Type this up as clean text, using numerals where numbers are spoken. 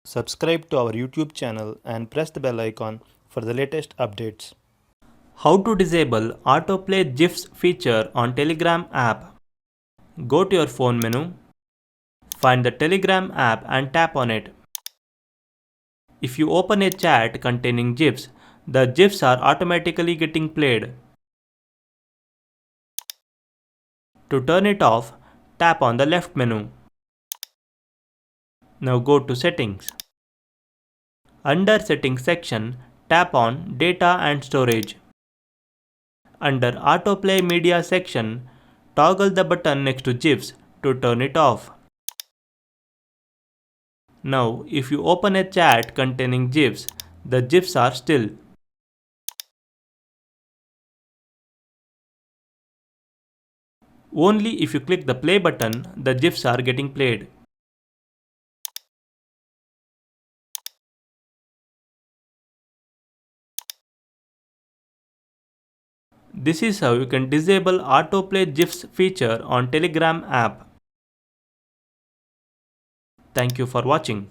Subscribe to our YouTube channel and press the bell icon for the latest updates. How to disable autoplay GIFs feature on Telegram app. Go to your phone menu, find the Telegram app and tap on it. If you open a chat containing GIFs, the GIFs are automatically getting played. To turn it off, tap on the left menu. Now go to Settings. Under Settings section, tap on Data and Storage. Under Autoplay Media section, toggle the button next to GIFs to turn it off. Now, if you open a chat containing GIFs, the GIFs are still. Only if you click the play button, the GIFs are getting played. This is how you can disable autoplay GIFs feature on Telegram app. Thank you for watching.